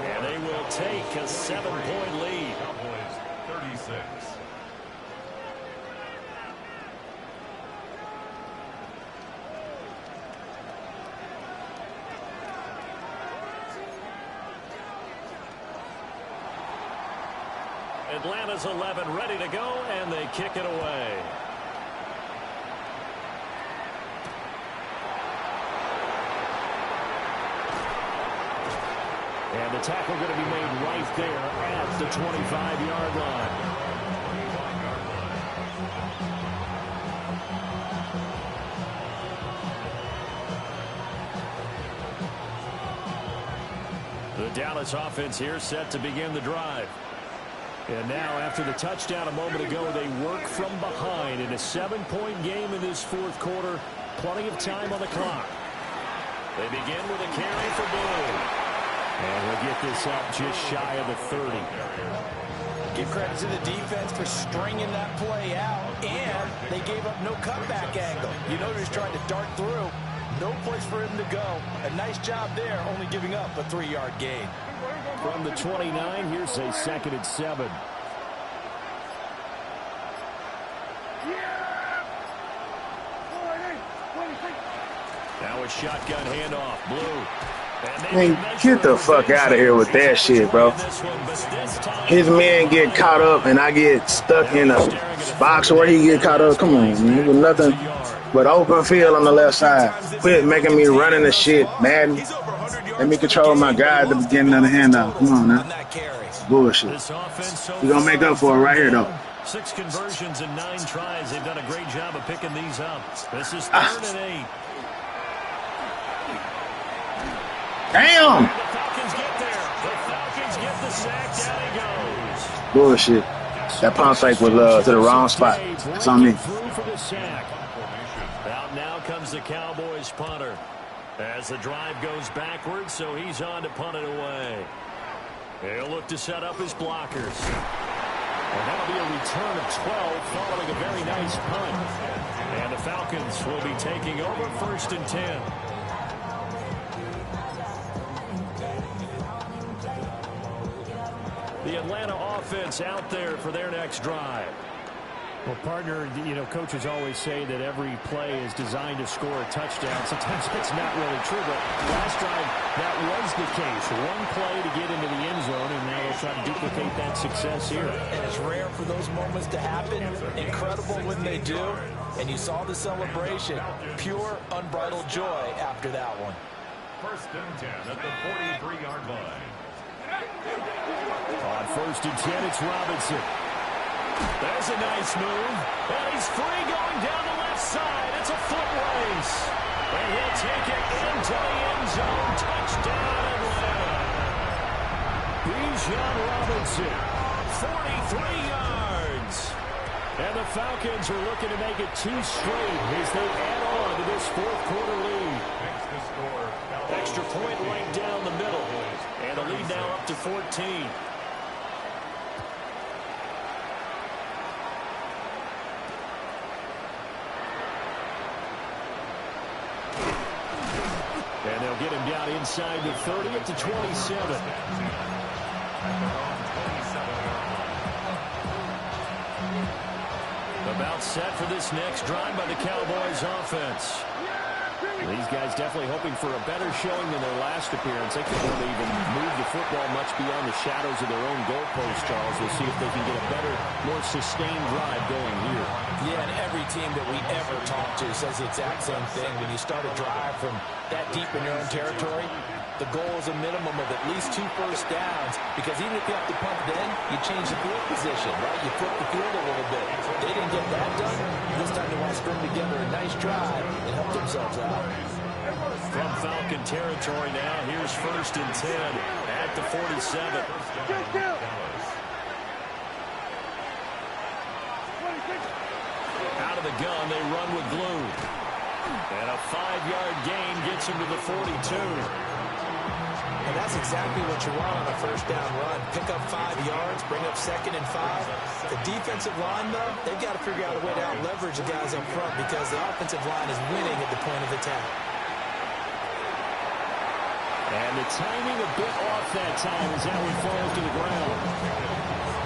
And they will take a 7-point lead. Cowboys 36. Atlanta's 11 ready to go, and they kick it away. And the tackle going to be made right there at the 25-yard line. The Dallas offense here set to begin the drive. And now, after the touchdown a moment ago, they work from behind in a 7-point game in this 4th quarter. Plenty of time on the clock. They begin with a carry for Blue. And we'll get this up just shy of the 30. Give credit to the defense for stringing that play out, and they gave up no cutback angle. You know he's trying to dart through. No place for him to go. A nice job there, only giving up a 3-yard gain. From the 29, here's a 2nd and 7. Now a shotgun handoff. Blue. Man, get the fuck out of here with that shit, bro. His man get caught up and I get stuck in a box where he get caught up. Come on, man. With nothing but open field on the left side. Quit making me running the shit, Madden. Let me control my guy at the beginning of the handoff. Come on now. Bullshit. We're going to make up for it right here, though. 6 conversions in 9 tries. They've done a great job of picking these up. This is 3rd and 8. Damn! The Falcons get there. The Falcons get the sack. Down he goes. Bullshit. That pump fake was to the wrong spot. It's on me. Out now comes the Cowboys punter. As the drive goes backwards, so he's on to punt it away. He'll look to set up his blockers. And that'll be a return of 12 following a very nice punt. And the Falcons will be taking over 1st and 10. The Atlanta offense out there for their next drive. Well, partner, you know, coaches always say that every play is designed to score a touchdown. Sometimes it's not really true, but last drive, that was the case. One play to get into the end zone, and now they'll try to duplicate that success here. And it's rare for those moments to happen. Incredible when they do. And you saw the celebration. Pure, unbridled joy after that one. 1st and 10 at the 43-yard line. On 1st and 10, it's Robinson. There's a nice move. And he's free going down the left side. It's a foot race. And he'll take it into the end zone. Touchdown, Atlanta. Bijan Robinson, 43 yards. And the Falcons are looking to make it 2 straight as they add on to this fourth quarter lead. Extra point right down the middle. And the lead now up to 14. And they'll get him down inside the 30 up to 27. About set for this next drive by the Cowboys offense. These guys definitely hoping for a better showing than their last appearance. They could really even move the football much beyond the shadows of their own goalpost, Charles. We'll see if they can get a better, more sustained drive going here. Yeah, and every team that we ever talk to says the exact same thing. When you start a drive from that deep in your own territory, the goal is a minimum of at least 2 first downs, because even if you have to punt then, you change the field position, right? You flip the field a little bit. They didn't get that done. This time they want to string together a nice drive and help themselves out. From Falcon territory now, here's 1st and 10 at the 47. Out of the gun, they run with glue. And a 5-yard gain gets him to the 42. And that's exactly what you want on a first down run. Pick up 5 yards, bring up 2nd and 5. The defensive line, though, they've got to figure out a way to out-leverage the guys up front because the offensive line is winning at the point of attack. And the timing a bit off that time as that one falls to the ground.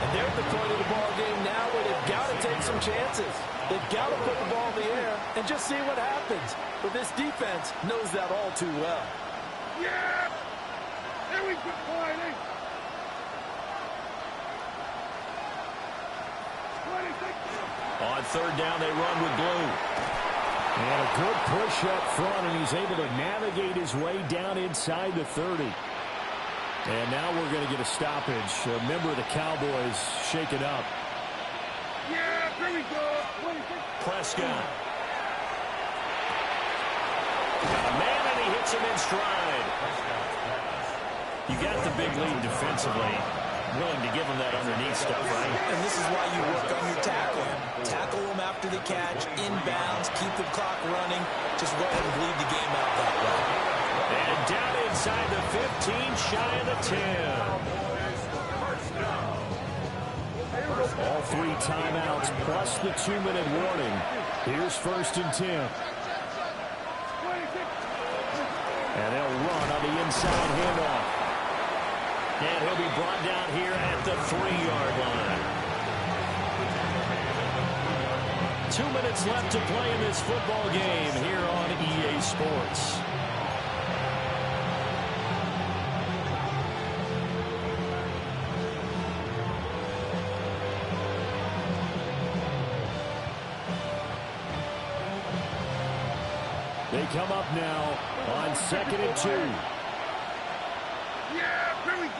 And they're at the point of the ball game now where they've got to take some chances. They've got to put the ball in the air and just see what happens. But this defense knows that all too well. Yeah! There we go, Whitey! On 3rd down, they run with glue. And a good push up front, and he's able to navigate his way down inside the 30. And now we're going to get a stoppage. A member of the Cowboys shaken up. Yeah, here we go. Prescott. Got a man, and he hits him in stride. You got the big lead defensively. Willing to give him that underneath stuff, right? And this is why you work on your tackling. Tackle them after the catch, inbounds, keep the clock running. Just go ahead and bleed the game out that way. And down inside the 15, shy of the 10. All 3 timeouts plus the 2-minute warning. Here's 1st and 10. And they'll run on the inside handoff. And he'll be brought down here at the 3-yard line. 2 minutes left to play in this football game here on EA Sports. They come up now on 2nd and 2. Yeah, here we go.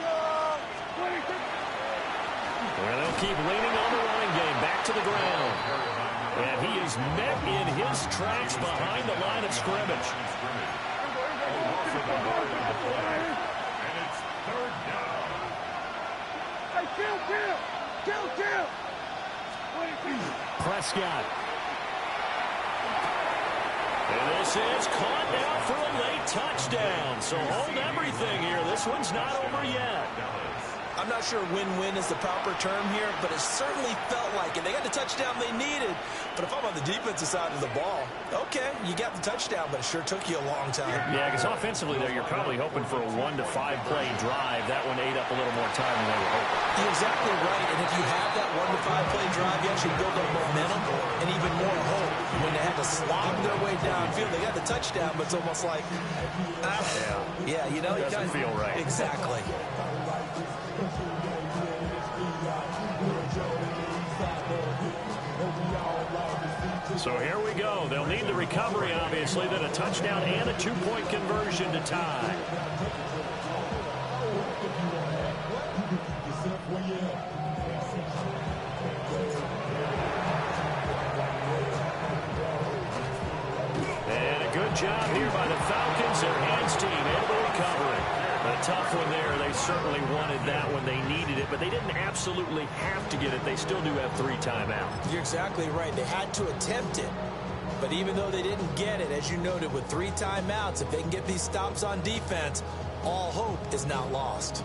Well, they'll keep leaning on the running game. Back to the ground. And he is met in his tracks behind the line of scrimmage. And it's 3rd down. Hey, kill. Prescott. And this is caught now for a late touchdown. So hold everything here. This one's not over yet. I'm not sure win-win is the proper term here, but it certainly felt like it. They got the touchdown they needed. But if I'm on the defensive side of the ball, okay, you got the touchdown, but it sure took you a long time. Yeah, because offensively there, you're probably hoping for a 1 to 5 play drive. That one ate up a little more time than they were hoping. You're exactly right. And if you have that 1 to 5 play drive, you actually build up momentum and even more hope. When they had to slog their way downfield, they got the touchdown, but it's almost like, yeah, you know, it doesn't feel right. Exactly. So here we go. They'll need the recovery, obviously, then a touchdown and a 2-point conversion to tie. Good job here by the Falcons. Their hands team able to recover it. A tough one there. They certainly wanted that when they needed it, but they didn't absolutely have to get it. They still do have 3 timeouts. You're exactly right. They had to attempt it. But even though they didn't get it, as you noted, with 3 timeouts, if they can get these stops on defense, all hope is not lost.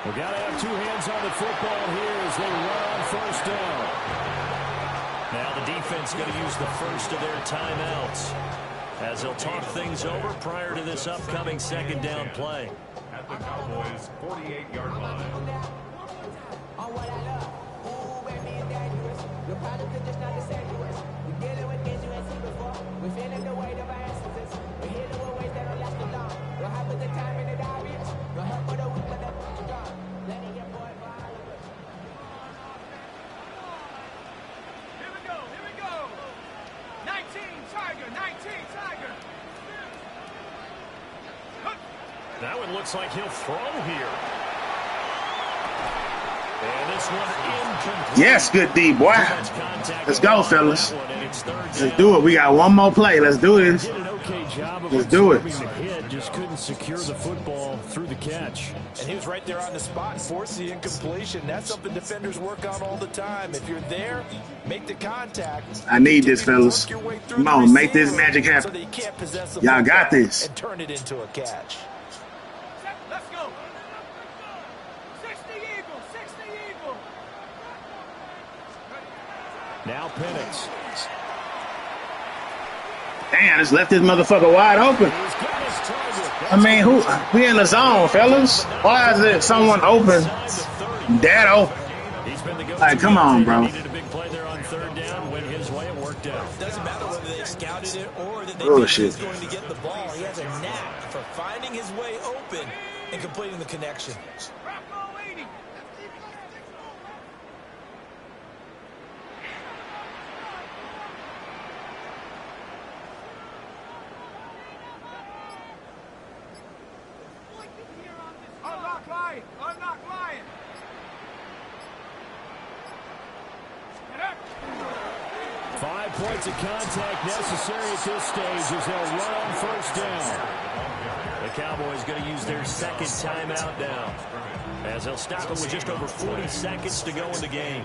We got to have 2 hands on the football here as they run on first down. Now the defense going to use the first of their timeouts as they'll talk things over prior to this upcoming second down play. At the Cowboys' 48-yard line. That one looks like he'll throw here. And this one incomplete. Yes, good D, boy. Let's go, fellas. Let's do it. We got one more play. Let's do this. Did an okay job of Let's do it. absorbing the hit, just couldn't secure the football through the catch. And he was right there on the spot and forced the incompletion. That's something defenders work on all the time. If you're there, make the contact. I need this, fellas. Come on, make this magic happen. Y'all got this. And turn it into a catch. Let's go. 60 Eagles, 60 Eagles. Now Penix. Damn, just left this motherfucker wide open. I mean, we in the zone, fellas. Why is it someone open? That open. Like, come on, bro. Needed a big play there on third down. Went his way, it worked out. Doesn't matter whether they scouted it or that they Oh, think shit. he's going to get the ball. He has a knack for finding his way open and completing the connection. Unlock Lion. 5 points of contact necessary at this stage as they'll run on first down. The Cowboys going to use their second timeout now as they'll stop it with just over 40 seconds to go in the game.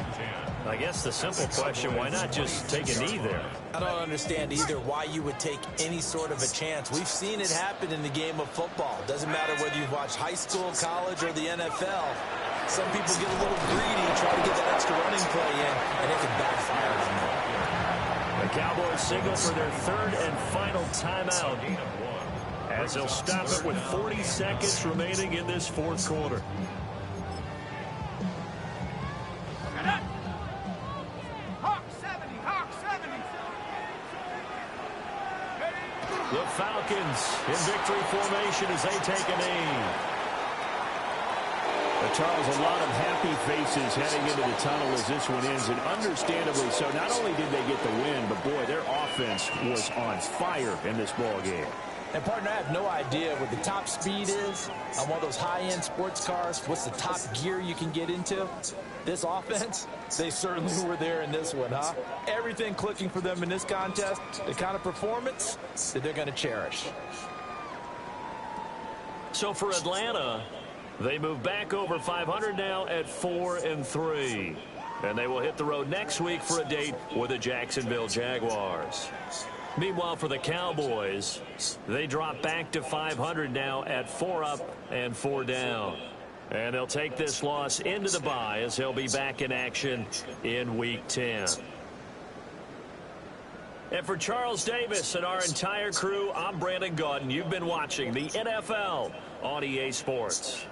I guess the simple question, why not just take a knee there? I don't understand either why you would take any sort of a chance. We've seen it happen in the game of football. Doesn't matter whether you've watched high school, college, or the NFL. Some people get a little greedy, try to get that extra running play in, and it can backfire on them. The Cowboys signal for their third and final timeout as they'll stop it with 40 seconds remaining in this fourth quarter. The Falcons in victory formation as they take a knee. Charles, a lot of happy faces heading into the tunnel as this one ends, and understandably so. Not only did they get the win, but boy, their offense was on fire in this ball game. And, partner, I have no idea what the top speed is on one of those high-end sports cars. What's the top gear you can get into? This offense, they certainly were there in this one, huh? Everything clicking for them in this contest, the kind of performance that they're going to cherish. So for Atlanta, they move back over 500 now at 4-3. And they will hit the road next week for a date with the Jacksonville Jaguars. Meanwhile, for the Cowboys, they drop back to 500 now at 4 up and 4 down. And they'll take this loss into the bye as they'll be back in action in Week 10. And for Charles Davis and our entire crew, I'm Brandon Gaudin. You've been watching the NFL on EA Sports.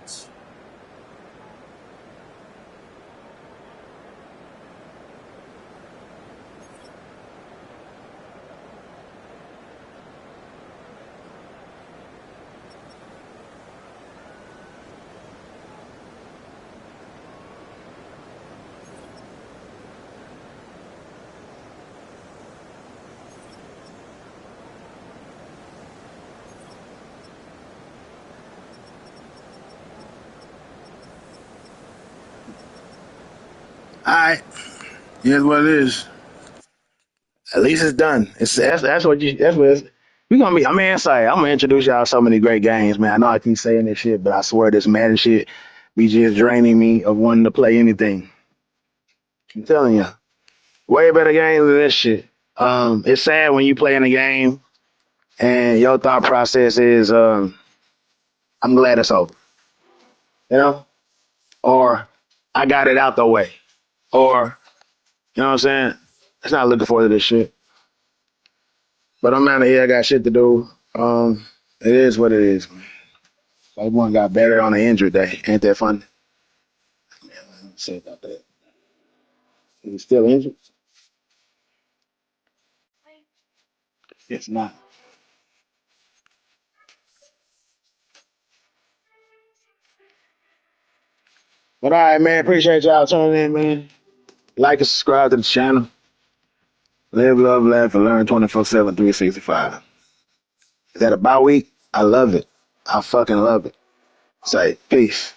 All right. Here's what it is. At least it's done. That's what it's. We gonna be. I mean, it's like I'm gonna introduce y'all to so many great games, man. I know I keep saying this shit, but I swear this Madden shit be just draining me of wanting to play anything. I'm telling you, way better games than this shit. It's sad when you play in a game and your thought process is, I'm glad it's over, you know, or I got it out the way, or you know what I'm saying. It's not looking forward to this shit. But I'm out of here. I got shit to do. It is what it is, man. One got better on an injured day. Ain't that funny? Say about that. He's still injured? It's not. But all right, man. Appreciate y'all tuning in, man. Like and subscribe to the channel. Live, love, laugh, and learn 24/7, 365. Is that a bye week? I love it. I fucking love it. Say, peace.